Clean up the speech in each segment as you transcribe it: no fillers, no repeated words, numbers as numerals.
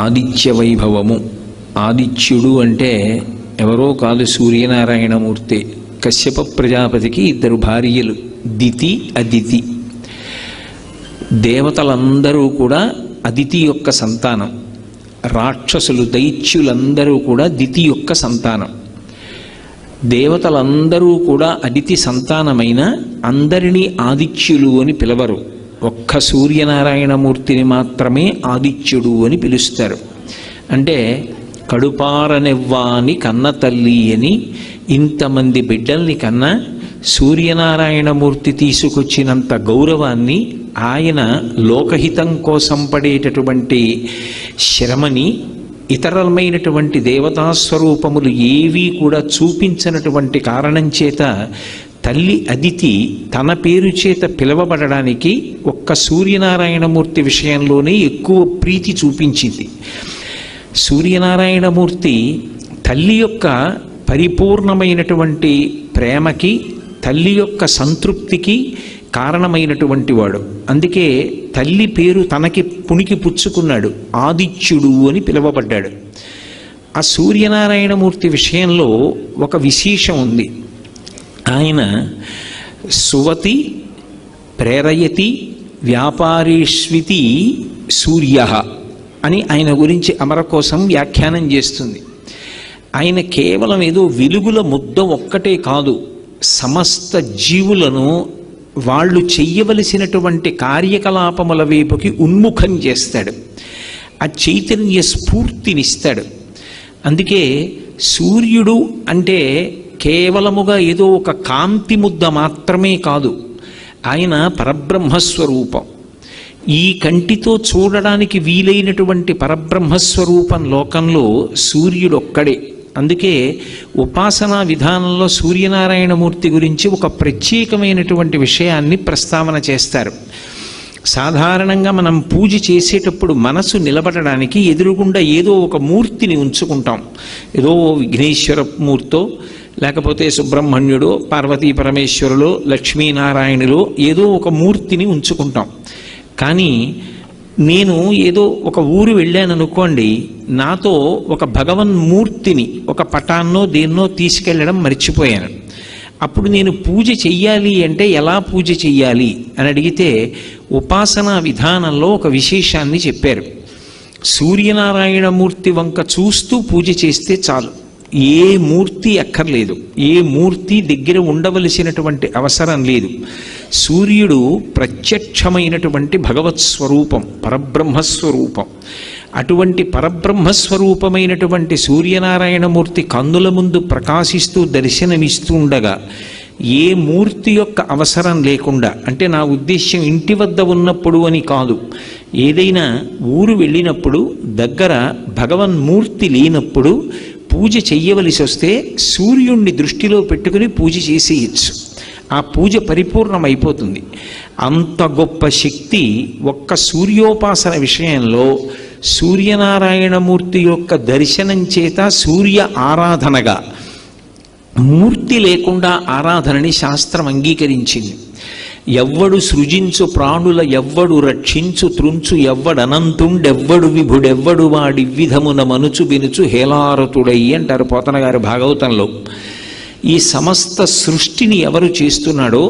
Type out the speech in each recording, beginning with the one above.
ఆదిత్య వైభవము. ఆదిత్యుడు అంటే ఎవరో కాదు, సూర్యనారాయణమూర్తి. కశ్యప ప్రజాపతికి 2 భార్యలు, దితి అదితి. దేవతలందరూ కూడా అదితి యొక్క సంతానం. రాక్షసులు దైత్యులందరూ కూడా దితి యొక్క సంతానం. దేవతలందరూ కూడా అదితి సంతానమైన అందరినీ ఆదిత్యులు అని పిలవరు. ఒక్క సూర్యనారాయణమూర్తిని మాత్రమే ఆదిత్యుడు అని పిలుస్తారు. అంటే కడుపారనివ్వాని కన్న తల్లి అని ఇంతమంది బిడ్డల్ని కన్నా సూర్యనారాయణమూర్తి తీసుకొచ్చినంత గౌరవాన్ని, ఆయన లోకహితం కోసం పడేటటువంటి శ్రమని ఇతరమైనటువంటి దేవతాస్వరూపములు ఏవీ కూడా చూపించినటువంటి కారణం చేత తల్లి అదితి తన పేరు చేత పిలవబడడానికి ఒక్క సూర్యనారాయణమూర్తి విషయంలోనే ఎక్కువ ప్రీతి చూపించింది. సూర్యనారాయణమూర్తి తల్లి యొక్క పరిపూర్ణమైనటువంటి ప్రేమకి, తల్లి యొక్క సంతృప్తికి కారణమైనటువంటి వాడు. అందుకే తల్లి పేరు తనకి పుణికి పుచ్చుకున్నాడు, ఆదిత్యుడు అని పిలువబడ్డాడు. ఆ సూర్యనారాయణమూర్తి విషయంలో ఒక విశేషం ఉంది. ఆయన సువతి ప్రేరయతి వ్యాపారేష్వితి సూర్య అని ఆయన గురించి అమరకోశం వ్యాఖ్యానం చేస్తుంది. ఆయన కేవలం ఏదో వెలుగుల ముద్ద ఒక్కటే కాదు, సమస్త జీవులను వాళ్ళు చెయ్యవలసినటువంటి కార్యకలాపముల వైపుకి ఉన్ముఖం చేస్తాడు. ఆ చైతన్య స్ఫూర్తినిస్తాడు. అందుకే సూర్యుడు అంటే కేవలముగా ఏదో ఒక కాంతి ముద్ద మాత్రమే కాదు, ఆయన పరబ్రహ్మస్వరూపం. ఈ కంటితో చూడడానికి వీలైనటువంటి పరబ్రహ్మస్వరూపం లోకంలో సూర్యుడొక్కడే. అందుకే ఉపాసనా విధానంలో సూర్యనారాయణమూర్తి గురించి ఒక ప్రత్యేకమైనటువంటి విషయాన్ని ప్రస్తావన చేస్తారు. సాధారణంగా మనం పూజ చేసేటప్పుడు మనసు నిలబడడానికి ఎదురుగుండా ఏదో ఒక మూర్తిని ఉంచుకుంటాం. ఏదో విఘ్నేశ్వర మూర్తో, లేకపోతే సుబ్రహ్మణ్యుడో, పార్వతీ పరమేశ్వరులో, లక్ష్మీనారాయణులో ఏదో ఒక మూర్తిని ఉంచుకుంటాం. కానీ నేను ఏదో ఒక ఊరు వెళ్ళాననుకోండి, నాతో ఒక భగవన్మూర్తిని, ఒక పటాన్నో దేన్నో తీసుకెళ్ళడం మర్చిపోయాను. అప్పుడు నేను పూజ చెయ్యాలి అంటే ఎలా పూజ చెయ్యాలి అని అడిగితే ఉపాసనా విధానంలో ఒక విశేషాన్ని చెప్పారు. సూర్యనారాయణమూర్తి వంక చూస్తూ పూజ చేస్తే చాలు, ఏ మూర్తి అక్కర్లేదు, ఏ మూర్తి దగ్గర ఉండవలసినటువంటి అవసరం లేదు. సూర్యుడు ప్రత్యక్షమైనటువంటి భగవత్ స్వరూపం, పరబ్రహ్మస్వరూపం. అటువంటి పరబ్రహ్మస్వరూపమైనటువంటి సూర్యనారాయణమూర్తి కన్నుల ముందు ప్రకాశిస్తూ దర్శనమిస్తూ ఉండగా ఏ మూర్తి యొక్క అవసరం లేకుండా, అంటే నా ఉద్దేశ్యం ఇంటి వద్ద ఉన్నప్పుడు అని కాదు, ఏదైనా ఊరు వెళ్ళినప్పుడు దగ్గర భగవన్మూర్తి లేనప్పుడు పూజ చెయ్యవలసి వస్తే సూర్యుణ్ణి దృష్టిలో పెట్టుకుని పూజ చేసేయచ్చు. ఆ పూజ పరిపూర్ణమైపోతుంది. అంత గొప్ప శక్తి ఒక్క సూర్యోపాసన విషయంలో సూర్యనారాయణమూర్తి యొక్క దర్శనం చేత సూర్య ఆరాధనగా, మూర్తి లేకుండా ఆరాధనని శాస్త్రం అంగీకరించింది. ఎవ్వడు సృజించు ప్రాణుల ఎవ్వడు రక్షించు త్రుంచు ఎవ్వడనంతుండెవ్వడు విభుడెవ్వడు వాడి విధమున మనుచు బినుచు హేలారతుడై అంటారు పోతన గారి భాగవతంలో. ఈ సమస్త సృష్టిని ఎవరు చేస్తున్నాడో,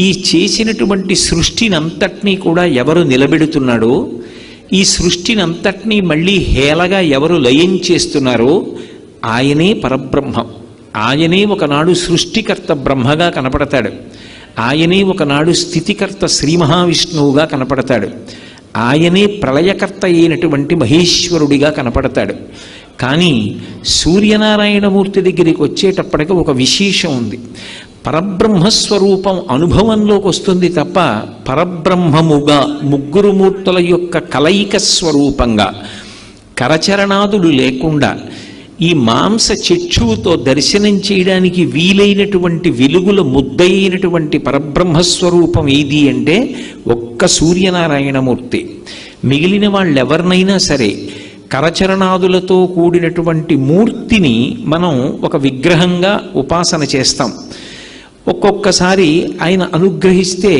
ఈ చేసినటువంటి సృష్టినంతటినీ కూడా ఎవరు నిలబెడుతున్నాడో, ఈ సృష్టినంతటినీ మళ్ళీ హేళగా ఎవరు లయం చేస్తున్నారో ఆయనే పరబ్రహ్మం. ఆయనే ఒకనాడు సృష్టికర్త బ్రహ్మగా కనపడతాడు. ఆయనే ఒకనాడు స్థితికర్త శ్రీ మహావిష్ణువుగా కనపడతాడు. ఆయనే ప్రళయకర్త అయినటువంటి మహేశ్వరుడిగా కనపడతాడు. కానీ సూర్యనారాయణమూర్తి దగ్గరికి వచ్చేటప్పటికి ఒక విశేషం ఉంది. పరబ్రహ్మస్వరూపం అనుభవంలోకి వస్తుంది తప్ప పరబ్రహ్మముగా, ముగ్గురు మూర్తుల యొక్క కలయిక స్వరూపంగా, కరచరణాదులు లేకుండా ఈ మాంస చక్షువుతో దర్శనం చేయడానికి వీలైనటువంటి వెలుగుల ముద్దయినటువంటి పరబ్రహ్మస్వరూపం ఏది అంటే ఒక్క సూర్యనారాయణమూర్తి. మిగిలిన వాళ్ళెవరినైనా సరే కరచరణాదులతో కూడినటువంటి మూర్తిని మనం ఒక విగ్రహంగా ఉపాసన చేస్తాం. ఒక్కొక్కసారి ఆయన అనుగ్రహిస్తే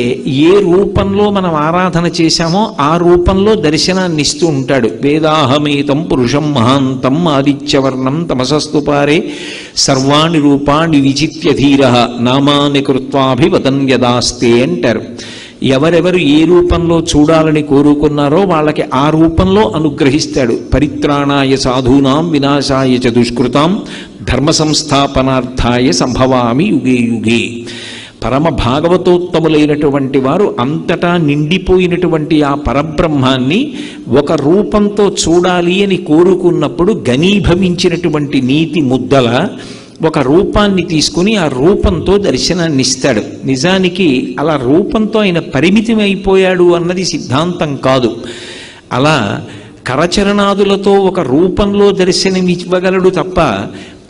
ఏ రూపంలో మనం ఆరాధన చేశామో ఆ రూపంలో దర్శనాన్ని ఇస్తూ ఉంటాడు. వేదాహమేతం పురుషం మహాంతం ఆదిత్యవర్ణం తమసస్తు పారే సర్వాణి రూపాణి విచిత్య ధీర నామాని కృత్వాభివదన్ యదాస్తే అంటారు. ఎవరెవరు ఏ రూపంలో చూడాలని కోరుకున్నారో వాళ్ళకి ఆ రూపంలో అనుగ్రహిస్తాడు. పరిత్రాణాయ సాధూనాం వినాశాయ చ దుష్కృతాం ధర్మ సంస్థాపనార్థాయ సంభవామి యుగే యుగే. పరమ భాగవతోత్తములైనటువంటి వారు అంతటా నిండిపోయినటువంటి ఆ పరబ్రహ్మాన్ని ఒక రూపంతో చూడాలి అని కోరుకున్నప్పుడు ఘనీభవించినటువంటి నీతి ముద్దల ఒక రూపాన్ని తీసుకుని ఆ రూపంతో దర్శనాన్ని ఇస్తాడు. నిజానికి అలా రూపంతో ఆయన పరిమితం అయిపోయాడు అన్నది సిద్ధాంతం కాదు. అలా కరచరణాదులతో ఒక రూపంలో దర్శనమివ్వగలడు తప్ప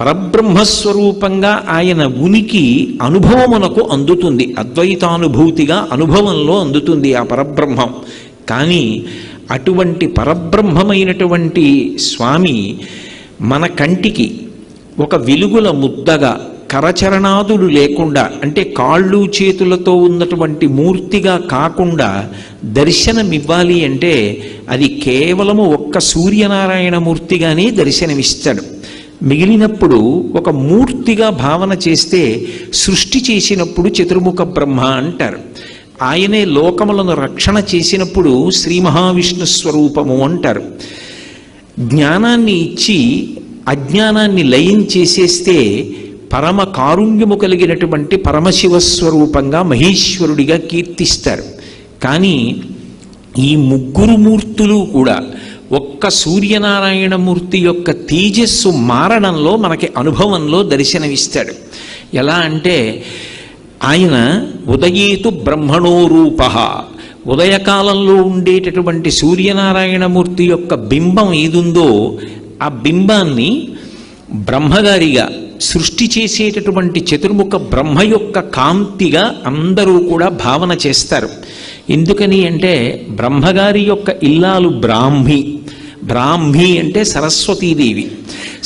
పరబ్రహ్మస్వరూపంగా ఆయన ఉనికి అనుభవమునకు అందుతుంది. అద్వైతానుభూతిగా అనుభవంలో అందుతుంది ఆ పరబ్రహ్మం. కానీ అటువంటి పరబ్రహ్మమైనటువంటి స్వామి మన కంటికి ఒక వెలుగుల ముద్దగా కరచరణాదులు లేకుండా, అంటే కాళ్ళు చేతులతో ఉన్నటువంటి మూర్తిగా కాకుండా దర్శనమివ్వాలి అంటే అది కేవలము ఒక్క సూర్యనారాయణ మూర్తిగానే దర్శనమిస్తాడు. మిగిలినప్పుడు ఒక మూర్తిగా భావన చేస్తే సృష్టి చేసినప్పుడు చతుర్ముఖ బ్రహ్మ అంటారు. ఆయనే లోకములను రక్షణ చేసినప్పుడు శ్రీ మహావిష్ణు స్వరూపము అంటారు. జ్ఞానాన్ని ఇచ్చి అజ్ఞానాన్ని లయం చేసేస్తే పరమ కారుణ్యము కలిగినటువంటి పరమశివస్వరూపంగా మహేశ్వరుడిగా కీర్తిస్తారు. కానీ ఈ ముగ్గురు మూర్తులు కూడా ఒక్క సూర్యనారాయణ మూర్తి యొక్క తేజస్సు మారడంలో మనకి అనుభవంలో దర్శనమిస్తాడు. ఎలా అంటే ఆయన ఉదయేతు బ్రహ్మణో రూప, ఉదయకాలంలో ఉండేటటువంటి సూర్యనారాయణమూర్తి యొక్క బింబం ఏదుందో ఆ బింబాన్ని బ్రహ్మగారిగా సృష్టి చేసేటటువంటి చతుర్ముఖ బ్రహ్మ యొక్క కాంతిగా అందరూ కూడా భావన చేస్తారు. ఎందుకని అంటే బ్రహ్మగారి యొక్క ఇల్లాలు బ్రాహ్మి. బ్రాహ్మి అంటే సరస్వతీదేవి.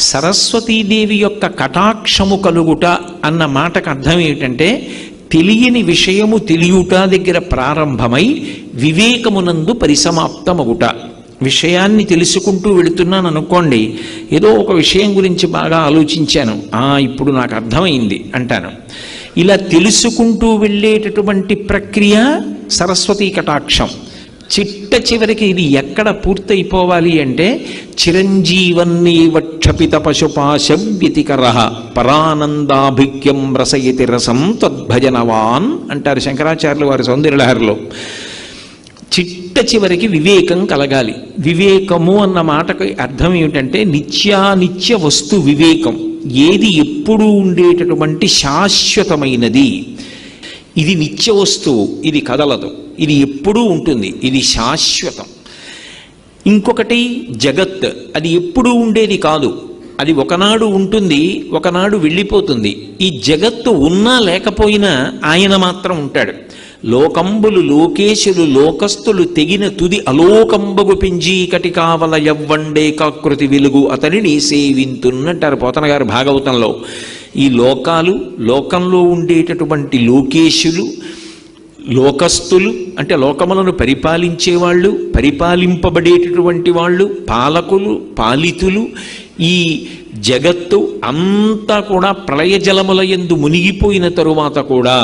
సరస్వతీదేవి యొక్క కటాక్షము కలుగుట అన్న మాటకు అర్థం ఏమిటంటే తెలియని విషయము తెలియుట దగ్గర ప్రారంభమై వివేకమునందు పరిసమాప్తమగుట. విషయాన్ని తెలుసుకుంటూ వెళుతున్నాను అనుకోండి, ఏదో ఒక విషయం గురించి బాగా ఆలోచించాను, ఇప్పుడు నాకు అర్థమైంది అంటాను. ఇలా తెలుసుకుంటూ వెళ్ళేటటువంటి ప్రక్రియ సరస్వతీ కటాక్షం. చిట్ట చివరికి ఇది ఎక్కడ పూర్తయిపోవాలి అంటే చిరంజీవన్నీవ క్షపిత పశుపాశ వ్యతికర పరానందాభిక్యం రసయతి రసం తద్భజనవాన్ అంటారు శంకరాచార్యులు వారి సౌందర్యలహరిలో. చిట్ట చివరికి వివేకం కలగాలి. వివేకము అన్న మాటకు అర్థం ఏమిటంటే నిత్యానిత్య వస్తు వివేకం. ఏది ఎప్పుడూ ఉండేటటువంటి శాశ్వతమైనది, ఇది నిత్య వస్తువు, ఇది కదలదు, ఇది ఎప్పుడూ ఉంటుంది, ఇది శాశ్వతం. ఇంకొకటి జగత్, అది ఎప్పుడూ ఉండేది కాదు, అది ఒకనాడు ఉంటుంది, ఒకనాడు వెళ్ళిపోతుంది. ఈ జగత్తు ఉన్నా లేకపోయినా ఆయన మాత్రం ఉంటాడు. లోకంబులు లోకేశులు లోకస్తులు తెగిన తుది అలోకంబగు పింజీకటి కావల యవ్వండే కాకృతి వెలుగు అతనిని సేవింతున్నట్టారు పోతన గారు భాగవతంలో. ఈ లోకాలు, లోకంలో ఉండేటటువంటి లోకేశులు, లోకస్తులు అంటే లోకములను పరిపాలించేవాళ్ళు, పరిపాలింపబడేటటువంటి వాళ్ళు, పాలకులు, పాలితులు, ఈ జగత్తు అంతా కూడా ప్రళయజలముల యందు మునిగిపోయిన తరువాత కూడా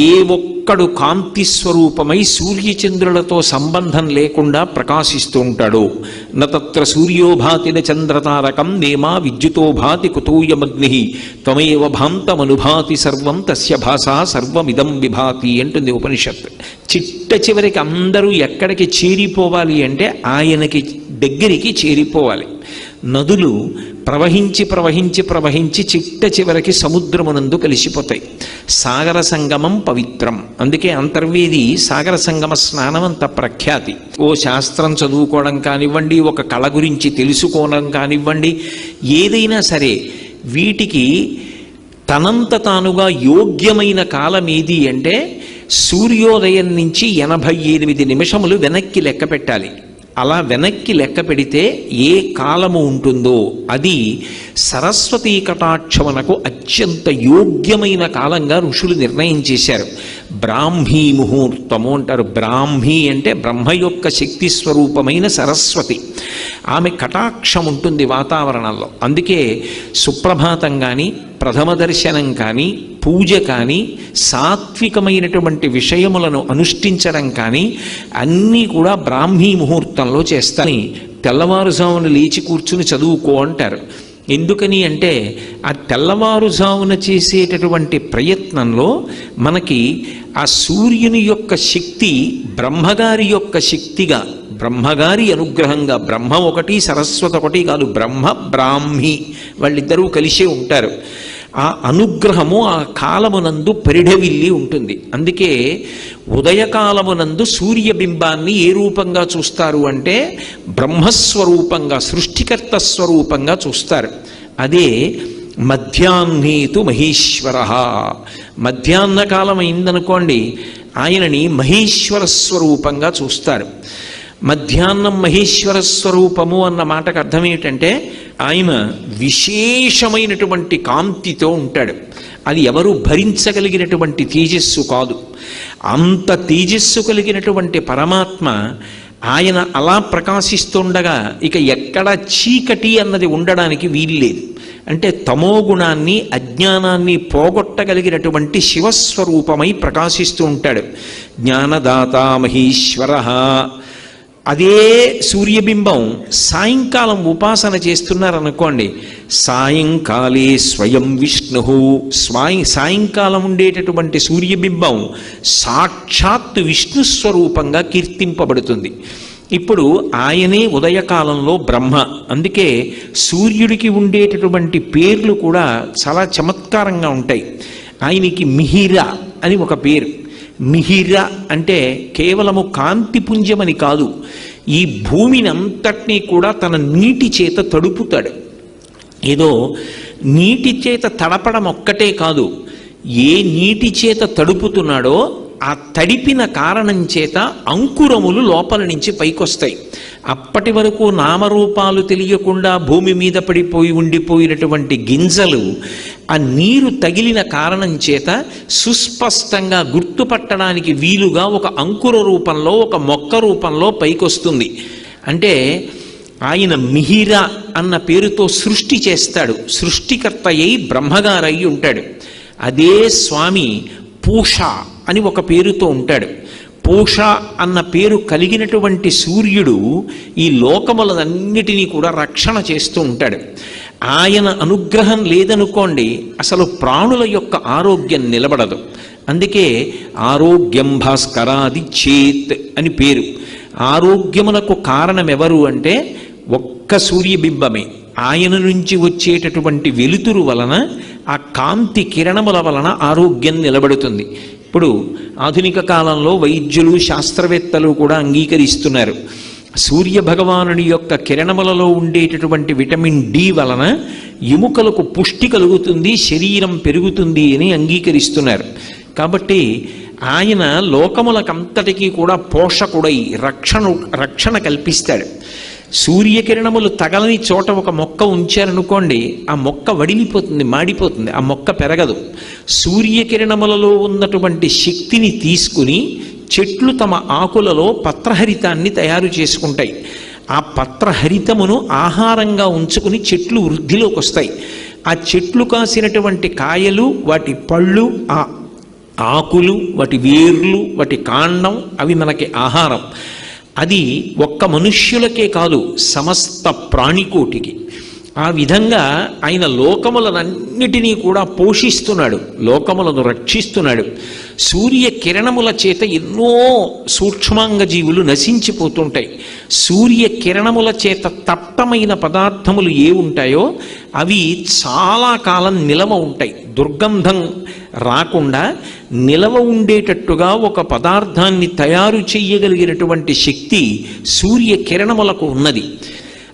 ఏ ఒక్కడు కాంతి స్వరూపమై సూర్యచంద్రులతో సంబంధం లేకుండా ప్రకాశిస్తూ ఉంటాడు. నత్ర సూర్యోభాతి న చంద్రతారకం నేమా విద్యుతో భాతి కుతూయమగ్ని త్వమేవ భాంతమనుభాతి సర్వం తస్య భాషా సర్వమిదం విభాతి అంటుంది ఉపనిషత్. చిట్ట చివరికి అందరూ ఎక్కడికి చేరిపోవాలి అంటే ఆయనకి దగ్గరికి చేరిపోవాలి. నదులు ప్రవహించి ప్రవహించి ప్రవహించి చిట్ట చివరికి సముద్రమునందు కలిసిపోతాయి. సాగర సంగమం పవిత్రం. అందుకే అంతర్వేది సాగర సంగమ స్నానం అంత ప్రఖ్యాతి. ఓ శాస్త్రం చదువుకోవడం కానివ్వండి, ఒక కళ గురించి తెలుసుకోవడం కానివ్వండి, ఏదైనా సరే వీటికి తనంత తానుగా యోగ్యమైన కాలం ఏది అంటే సూర్యోదయం నుంచి 88 నిమిషములు వెనక్కి లెక్క పెట్టాలి. అలా వెనక్కి లెక్క పెడితే ఏ కాలము ఉంటుందో అది సరస్వతీ కటాక్షమునకు అత్యంత యోగ్యమైన కాలంగా ఋషులు నిర్ణయం చేశారు. బ్రాహ్మీ ముహూర్తము అంటారు. బ్రాహ్మీ అంటే బ్రహ్మ యొక్క శక్తి స్వరూపమైన సరస్వతి. ఆమె కటాక్షం ఉంటుంది వాతావరణంలో. అందుకే సుప్రభాతం కానీ, ప్రథమ దర్శనం కానీ, పూజ కానీ, సాత్వికమైనటువంటి విషయములను అనుష్ఠించడం కానీ అన్నీ కూడా బ్రాహ్మీ ముహూర్తంలో చేస్తాయి. తెల్లవారుజామున లేచి కూర్చుని చదువుకో అంటారు. ఎందుకని అంటే ఆ తెల్లవారుజామున చేసేటటువంటి ప్రయత్నంలో మనకి ఆ సూర్యుని యొక్క శక్తి బ్రహ్మగారి యొక్క శక్తిగా, బ్రహ్మగారి అనుగ్రహంగా, బ్రహ్మ ఒకటి సరస్వతి ఒకటి కాదు, బ్రహ్మ బ్రాహ్మి వాళ్ళిద్దరూ కలిసే ఉంటారు. ఆ అనుగ్రహము ఆ కాలమునందు పరిఢవిల్లి ఉంటుంది. అందుకే ఉదయకాలమునందు సూర్యబింబాన్ని ఏ రూపంగా చూస్తారు అంటే బ్రహ్మస్వరూపంగా, సృష్టికర్త స్వరూపంగా చూస్తారు. అదే మధ్యాహ్నేతు మహేశ్వర. మధ్యాహ్న కాలం అయిందనుకోండి, ఆయనని మహేశ్వర స్వరూపంగా చూస్తారు. మధ్యాహ్నం మహేశ్వర స్వరూపము అన్న మాటకు అర్థం ఏమిటంటే ఆయన విశేషమైనటువంటి కాంతితో ఉంటాడు. అది ఎవరు భరించగలిగినటువంటి తేజస్సు కాదు. అంత తేజస్సు కలిగినటువంటి పరమాత్మ ఆయన అలా ప్రకాశిస్తుండగా ఇక ఎక్కడ చీకటి అన్నది ఉండడానికి వీల్లేదు. అంటే తమోగుణాన్ని, అజ్ఞానాన్ని పోగొట్టగలిగినటువంటి శివస్వరూపమై ప్రకాశిస్తూ ఉంటాడు. జ్ఞానదాత మహేశ్వర. అదే సూర్యబింబం సాయంకాలం ఉపాసన చేస్తున్నారనుకోండి, సాయంకాలే స్వయం విష్ణు. సాయంకాలం ఉండేటటువంటి సూర్యబింబం సాక్షాత్తు విష్ణుస్వరూపంగా కీర్తింపబడుతుంది. ఇప్పుడు ఆయనే ఉదయకాలంలో బ్రహ్మ. అందుకే సూర్యుడికి ఉండేటటువంటి పేర్లు కూడా చాలా చమత్కారంగా ఉంటాయి. ఆయనకి మిహిర అని ఒక పేరు. మిహిర అంటే కేవలము కాంతిపుంజమని కాదు, ఈ భూమిని అంతటినీ కూడా తన నీటి చేత తడుపుతాడు. ఏదో నీటి చేత తడపడం ఒక్కటే కాదు, ఏ నీటి చేత తడుపుతున్నాడో ఆ తడిపిన కారణం చేత అంకురములు లోపల నుంచి పైకొస్తాయి. అప్పటి వరకు నామరూపాలు తెలియకుండా భూమి మీద పడిపోయి ఉండిపోయినటువంటి గింజలు ఆ నీరు తగిలిన కారణం చేత సుస్పష్టంగా గుర్తుపట్టడానికి వీలుగా ఒక అంకుర రూపంలో, ఒక మొక్క రూపంలో పైకొస్తుంది. అంటే ఆయన మిహిర అన్న పేరుతో సృష్టి చేస్తాడు. సృష్టికర్త అయి బ్రహ్మగారయి ఉంటాడు. అదే స్వామి పూష అని ఒక పేరుతో ఉంటాడు. పూష అన్న పేరు కలిగినటువంటి సూర్యుడు ఈ లోకములన్నిటినీ కూడా రక్షణ చేస్తూ ఉంటాడు. ఆయన అనుగ్రహం లేదనుకోండి, అసలు ప్రాణుల యొక్క ఆరోగ్యం నిలబడదు. అందుకే ఆరోగ్యం భాస్కరాది చేత్ అని పేరు. ఆరోగ్యమునకు కారణం ఎవరు అంటే ఒక్క సూర్యబింబమే. ఆయన నుంచి వచ్చేటటువంటి వెలుతురు వలన, ఆ కాంతి కిరణముల వలన ఆరోగ్యం నిలబడుతుంది. ఇప్పుడు ఆధునిక కాలంలో వైద్యులు, శాస్త్రవేత్తలు కూడా అంగీకరిస్తున్నారు. సూర్య భగవానుడి యొక్క కిరణములలో ఉండేటటువంటి విటమిన్ డి వలన ఎముకలకు పుష్టి కలుగుతుంది, శరీరం పెరుగుతుంది అని అంగీకరిస్తున్నారు. కాబట్టి ఆయన లోకములకంతటికీ కూడా పోషకుడై రక్షణ కల్పిస్తాడు. సూర్యకిరణములు తగలని చోట ఒక మొక్క ఉంచారనుకోండి, ఆ మొక్క వడిలిపోతుంది, మాడిపోతుంది, ఆ మొక్క పెరగదు. సూర్యకిరణములలో ఉన్నటువంటి శక్తిని తీసుకుని చెట్లు తమ ఆకులలో పత్రహరితాన్ని తయారు చేసుకుంటాయి. ఆ పత్రహరితమును ఆహారంగా ఉంచుకుని చెట్లు వృద్ధిలోకి వస్తాయి. ఆ చెట్లు కాసినటువంటి కాయలు, వాటి పళ్ళు, ఆ ఆకులు, వాటి వేర్లు, వాటి కాండం, అవి మనకి ఆహారం. అది ఒక్క మనుష్యులకే కాదు, సమస్త ప్రాణికోటికి. ఆ విధంగా ఆయన లోకములనన్నిటినీ కూడా పోషిస్తున్నాడు, లోకములను రక్షిస్తున్నాడు. సూర్య కిరణముల చేత ఎన్నో సూక్ష్మాంగ జీవులు నశించిపోతుంటాయి. సూర్య కిరణముల చేత తప్తమైన పదార్థములు ఏ ఉంటాయో అవి చాలా కాలం నిలవ ఉంటాయి. దుర్గంధం రాకుండా నిలవ ఉండేటట్టుగా ఒక పదార్థాన్ని తయారు చేయగలిగినటువంటి శక్తి సూర్య కిరణములకు ఉన్నది.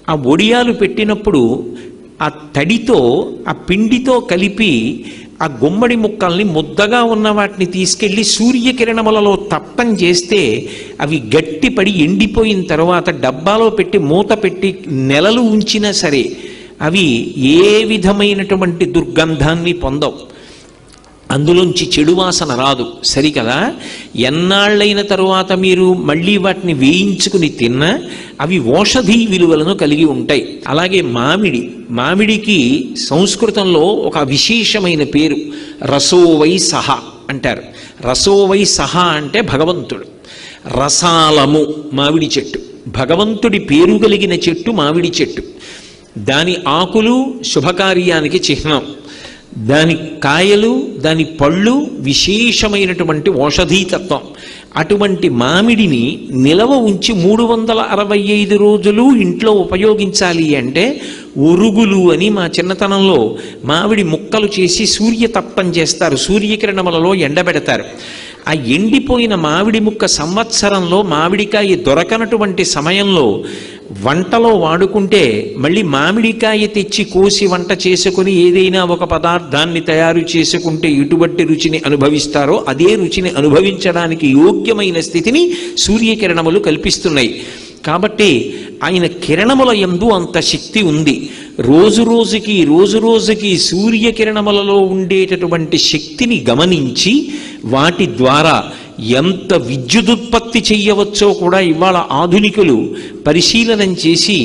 ఆ ఒడియాలు పెట్టినప్పుడు ఆ తడితో, ఆ పిండితో కలిపి ఆ గుమ్మడి ముక్కల్ని ముద్దగా ఉన్న వాటిని తీసుకెళ్లి సూర్యకిరణములలో తప్పం చేస్తే అవి గట్టిపడి ఎండిపోయిన తర్వాత డబ్బాలో పెట్టి మూత పెట్టి నెలలు ఉంచినా సరే అవి ఏ విధమైనటువంటి దుర్గంధాన్ని పొందవు, అందులోంచి చెడు వాసన రాదు. సరికదా? ఎన్నాళ్ళైన తరువాత మీరు మళ్ళీ వాటిని వేయించుకుని తిన్నా అవి ఔషధీ విలువలను కలిగి ఉంటాయి. అలాగే మామిడికి సంస్కృతంలో ఒక విశేషమైన పేరు రసోవై సహ అంటారు. రసోవై సహ అంటే భగవంతుడు. రసాలము మామిడి చెట్టు, భగవంతుడి పేరు కలిగిన చెట్టు మామిడి చెట్టు. దాని ఆకులు శుభకార్యానికి చిహ్నం, దాని కాయలు దాని పళ్ళు విశేషమైనటువంటి ఔషధీతత్వం. అటువంటి మామిడిని నిలవ ఉంచి 365 రోజులు ఇంట్లో ఉపయోగించాలి అంటే ఒరుగులు అని మా చిన్నతనంలో మామిడి ముక్కలు చేసి సూర్యతప్పం చేస్తారు, సూర్యకిరణములలో ఎండబెడతారు. ఆ ఎండిపోయిన మామిడి ముక్క సంవత్సరంలో మామిడికాయ దొరకనటువంటి సమయంలో వంటలో వాడుకుంటే మళ్ళీ మామిడికాయ తెచ్చి కోసి వంట చేసుకుని ఏదైనా ఒక పదార్థాన్ని తయారు చేసుకుంటే ఎటువంటి రుచిని అనుభవిస్తారో అదే రుచిని అనుభవించడానికి యోగ్యమైన స్థితిని సూర్యకిరణములు కల్పిస్తున్నాయి. కాబట్టి ఆయన కిరణముల యందు అంత శక్తి ఉంది. రోజు రోజుకి సూర్యకిరణములలో ఉండేటటువంటి శక్తిని గమనించి వాటి ద్వారా ఎంత విద్యుదుత్పత్తి చెయ్యవచ్చో కూడా ఇవాళ ఆధునికులు పరిశీలనం చేసి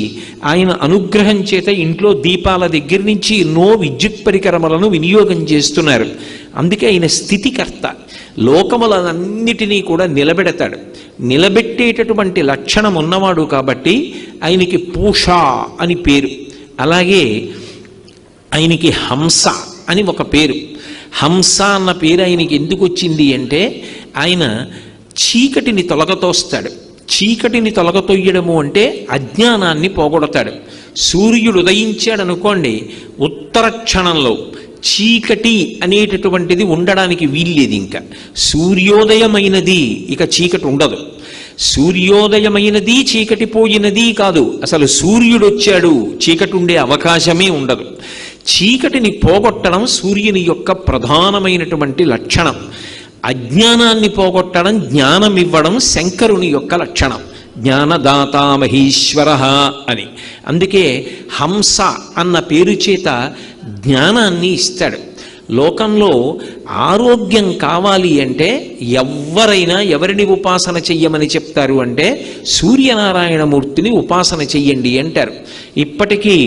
ఆయన అనుగ్రహం చేత ఇంట్లో దీపాల దగ్గర నుంచి ఎన్నో విద్యుత్ పరికరములను వినియోగం చేస్తున్నారు. అందుకే ఆయన స్థితికర్త, లోకములన్నిటినీ కూడా నిలబెడతాడు. నిలబెట్టేటటువంటి లక్షణం ఉన్నవాడు కాబట్టి ఆయనకి పూష అని పేరు. అలాగే ఆయనకి హంస అని ఒక పేరు. హంస అన్న పేరు ఆయనకి ఎందుకు వచ్చింది అంటే ఆయన చీకటిని తొలగతోస్తాడు. చీకటిని తొలగతొయ్యడము అంటే అజ్ఞానాన్ని పోగొడతాడు. సూర్యుడు ఉదయించాడు అనుకోండి, ఉత్తర క్షణంలో చీకటి అనేటటువంటిది ఉండడానికి వీల్లేదు. ఇంకా సూర్యోదయమైనది ఇక చీకటి ఉండదు. సూర్యోదయమైనది చీకటి పోయినది కాదు, అసలు సూర్యుడు వచ్చాడు చీకటి ఉండే అవకాశమే ఉండదు. చీకటిని పోగొట్టడం సూర్యుని యొక్క ప్రధానమైనటువంటి లక్షణం. అజ్ఞానాన్ని పోగొట్టడం, జ్ఞానం ఇవ్వడం శంకరుని యొక్క లక్షణం. జ్ఞానదాత మహేశ్వర అని. అందుకే హంస అన్న పేరు చేత జ్ఞానాన్ని ఇస్తాడు. లోకంలో ఆరోగ్యం కావాలి అంటే ఎవరిని ఉపాసన చెయ్యమని చెప్తారు అంటే సూర్యనారాయణమూర్తిని ఉపాసన చెయ్యండి అంటారు. ఇప్పటికీ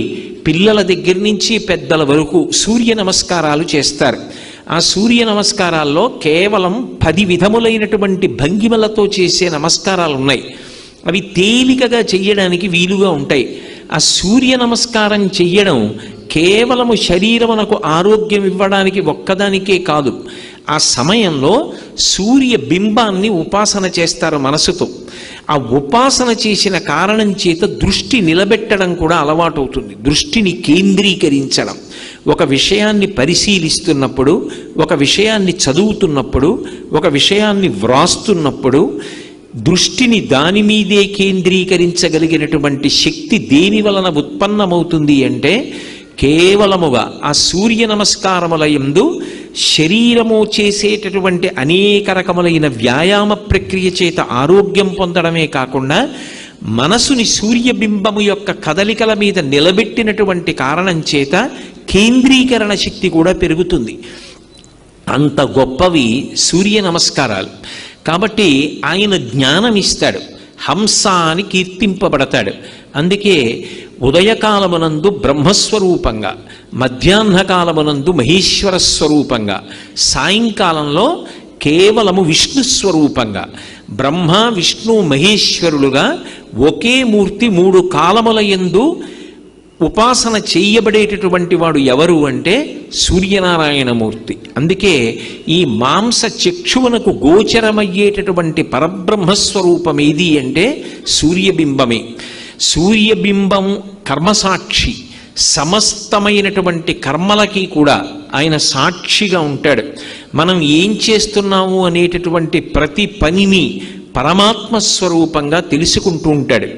పిల్లల దగ్గర నుంచి పెద్దల వరకు సూర్య నమస్కారాలు చేస్తారు. ఆ సూర్య నమస్కారాల్లో కేవలం 10 విధములైనటువంటి భంగిమలతో చేసే నమస్కారాలు ఉన్నాయి. అవి తేలికగా చెయ్యడానికి వీలుగా ఉంటాయి. ఆ సూర్య నమస్కారం చెయ్యడం కేవలము శరీరమునకు ఆరోగ్యం ఇవ్వడానికి ఒక్కదానికే కాదు, ఆ సమయంలో సూర్య బింబాన్ని ఉపాసన చేస్తారు మనసుతో. ఆ ఉపాసన చేసిన కారణం చేత దృష్టి నిలబెట్టడం కూడా అలవాటు అవుతుంది. దృష్టిని కేంద్రీకరించడం, ఒక విషయాన్ని పరిశీలిస్తున్నప్పుడు, ఒక విషయాన్ని చదువుతున్నప్పుడు, ఒక విషయాన్ని వ్రాస్తున్నప్పుడు దృష్టిని దాని మీదే కేంద్రీకరించగలిగినటువంటి శక్తి దేని వలన ఉత్పన్నమవుతుంది అంటే కేవలముగా ఆ సూర్య నమస్కారముల యందు శరీరము చేసేటటువంటి అనేక రకములైన వ్యాయామ ప్రక్రియ చేత ఆరోగ్యం పొందడమే కాకుండా మనసుని సూర్యబింబము యొక్క కదలికల మీద నిలబెట్టినటువంటి కారణం చేత కేంద్రీకరణ శక్తి కూడా పెరుగుతుంది. అంత గొప్పవి సూర్య నమస్కారాలు. కాబట్టి ఆయన జ్ఞానం ఇస్తాడు, హంస అని కీర్తింపబడతాడు. అందుకే ఉదయకాలమునందు బ్రహ్మస్వరూపంగా, మధ్యాహ్నకాలమునందు మహేశ్వర స్వరూపంగా, సాయంకాలంలో కేవలము విష్ణు స్వరూపంగా, బ్రహ్మ విష్ణు మహేశ్వరులుగా ఒకే మూర్తి 3 కాలముల యందు ఉపాసన చేయబడేటటువంటి వాడు ఎవరు అంటే సూర్యనారాయణమూర్తి. అందుకే ఈ మాంస చక్షువునకు గోచరమయ్యేటటువంటి పరబ్రహ్మస్వరూపం ఏది అంటే సూర్యబింబమే. సూర్యబింబం కర్మసాక్షి, సమస్తమైనటువంటి కర్మలకి కూడా ఆయన సాక్షిగా ఉంటాడు. మనం ఏం చేస్తున్నాము అనేటటువంటి ప్రతి పనిని పరమాత్మ స్వరూపంగా తెలుసుకుంటూ ఉంటాడు.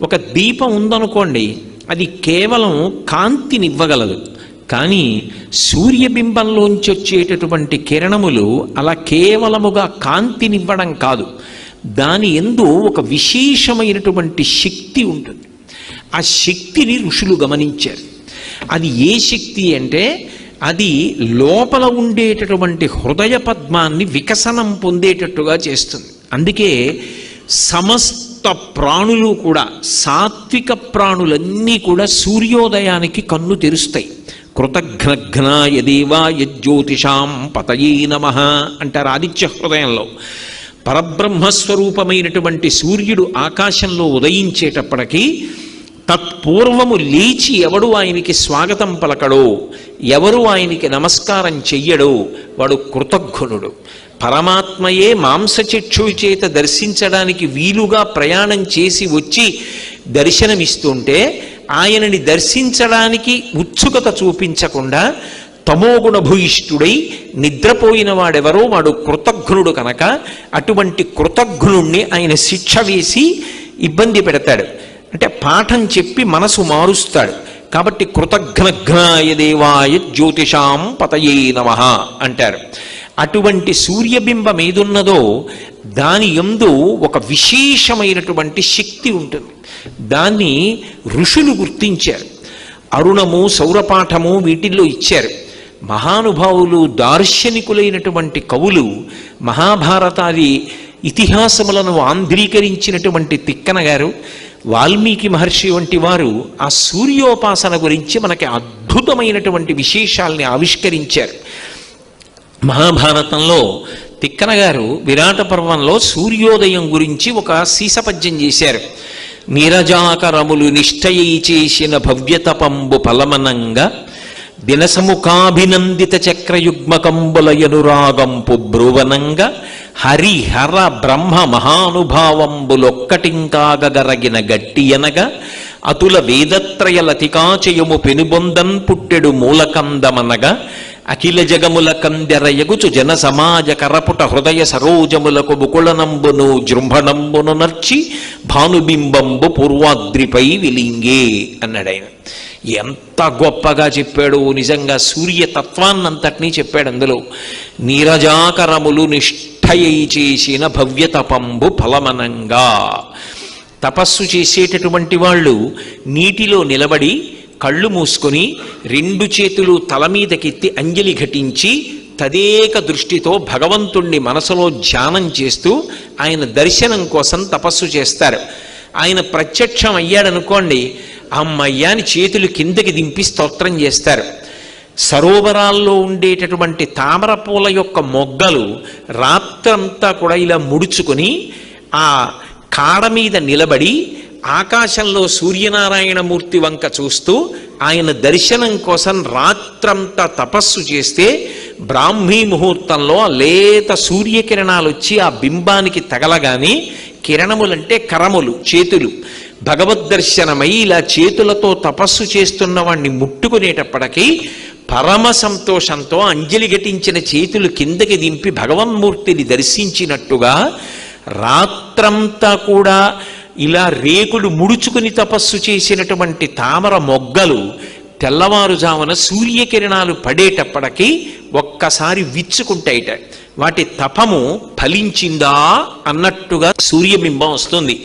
ఒక దీపం ఉందనుకోండి, అది కేవలం కాంతినివ్వగలదు కానీ సూర్యబింబంలోంచి వచ్చేటటువంటి కిరణములు అలా కేవలముగా కాంతినివ్వడం కాదు, దాని యందు ఒక విశేషమైనటువంటి శక్తి ఉంటుంది. ఆ శక్తిని ఋషులు గమనించారు. అది ఏ శక్తి అంటే అది లోపల ఉండేటటువంటి హృదయ పద్మాన్ని వికసనం పొందేటట్టుగా చేస్తుంది. అందుకే సమస్త ప్రాణులు కూడా, సాత్విక ప్రాణులన్నీ కూడా సూర్యోదయానికి కన్ను తెరుస్తాయి. కృతఘ్నఘ్నాయ దేవాయ జ్యోతిషాం పతయే నమః అంటారు ఆదిత్య హృదయంలో. పరబ్రహ్మస్వరూపమైనటువంటి సూర్యుడు ఆకాశంలో ఉదయించేటప్పటికీ తత్పూర్వము లేచి ఎవడు ఆయనకి స్వాగతం పలకడో, ఎవరు ఆయనకి నమస్కారం చెయ్యడో వాడు కృతజ్ఞుడు. పరమాత్మయే మాంసచక్షు చేత దర్శించడానికి వీలుగా ప్రయాణం చేసి వచ్చి దర్శనమిస్తుంటే ఆయనని దర్శించడానికి ఉత్సుకత చూపించకుండా తమోగుణ భూయిష్ఠుడై నిద్రపోయిన వాడెవరో వాడు కృతజ్ఞుడు కనుక అటువంటి కృతజ్ఞుణ్ణి ఆయన శిక్ష వేసి ఇబ్బంది పెడతాడు. అంటే పాఠం చెప్పి మనసు మారుస్తాడు. కాబట్టి కృతఘ్నఘ్నాయ దేవాయ జ్యోతిషాం పతయే నమః అంటారు. అటువంటి సూర్యబింబం ఏదున్నదో దాని యందు ఒక విశేషమైనటువంటి శక్తి ఉంటుంది. దాన్ని ఋషులు గుర్తించారు. అరుణము, సౌరపాఠము వీటిల్లో ఇచ్చారు. మహానుభావులు, దార్శనికులైనటువంటి కవులు మహాభారతాది ఇతిహాసములను ఆంధ్రీకరించినటువంటి తిక్కన గారు, వాల్మీకి మహర్షి వంటి వారు ఆ సూర్యోపాసన గురించి మనకి అద్భుతమైనటువంటి విశేషాల్ని ఆవిష్కరించారు. మహాభారతంలో తిక్కన గారు విరాట పర్వంలో సూర్యోదయం గురించి ఒక సీసపద్యం చేశారు. నీరజాకరములు నిష్ఠయై చేసిన భవ్యతపంబు ఫలమనంగా దినసముఖాభినందిత చక్రయుగ్మకంబులయనురాగంపు బ్రువనంగా హరిహర బ్రహ్మ మహానుభావంబులొక్కటింకాగరగిన గట్టియనగా అతుల వేదత్రయ లతికాచయము పెనుబొందన్ పుట్టెడు మూలకందమనగా అఖిల జగముల కందెరయగుచు జన సమాజ కరపుట హృదయ సరోజములకు ముకుళనంబును జృంభణంబును నర్చి భానుబింబంబు పూర్వాద్రిపై విలింగే అన్నాడు ఆయన. ఎంత గొప్పగా చెప్పాడు! నిజంగా సూర్యతత్వాన్నంతటినీ చెప్పాడు అందులో. నీరజాకరములు నిష్ఠయై చేసిన భవ్యతపంబు ఫలమనంగా. తపస్సు చేసేటటువంటి వాళ్ళు నీటిలో నిలబడి కళ్ళు మూసుకొని 2 చేతులు తల మీదకెత్తి అంజలి ఘటించి తదేక దృష్టితో భగవంతుణ్ణి మనసులో ధ్యానం చేస్తూ ఆయన దర్శనం కోసం తపస్సు చేస్తారు. ఆయన ప్రత్యక్షం అయ్యాడనుకోండి, అమ్మయ్యాని చేతులు కిందకి దింపి స్తోత్రం చేస్తారు. సరోవరాల్లో ఉండేటటువంటి తామర పూల యొక్క మొగ్గలు రాత్రంతా కూడా ఇలా ముడుచుకొని ఆ కాడ మీద నిలబడి ఆకాశంలో సూర్యనారాయణమూర్తి వంక చూస్తూ ఆయన దర్శనం కోసం రాత్రంతా తపస్సు చేస్తే బ్రాహ్మీ ముహూర్తంలో లేత సూర్యకిరణాలు వచ్చి ఆ బింబానికి తగలగానే, కిరణములంటే కరములు, చేతులు, భగవద్దర్శనమై ఇలా చేతులతో తపస్సు చేస్తున్న వాణ్ణి ముట్టుకునేటప్పటికీ పరమ సంతోషంతో అంజలి ఘటించిన చేతులు కిందకి దింపి భగవన్మూర్తిని దర్శించినట్టుగా రాత్రంతా కూడా ఇలా రేకులు ముడుచుకుని తపస్సు చేసినటువంటి తామర మొగ్గలు తెల్లవారుజామున సూర్యకిరణాలు పడేటప్పటికీ ఒక్కసారి విచ్చుకుంటాయిట. వాటి తపము ఫలించిందా అన్నట్టుగా సూర్యబింబం వస్తుంది.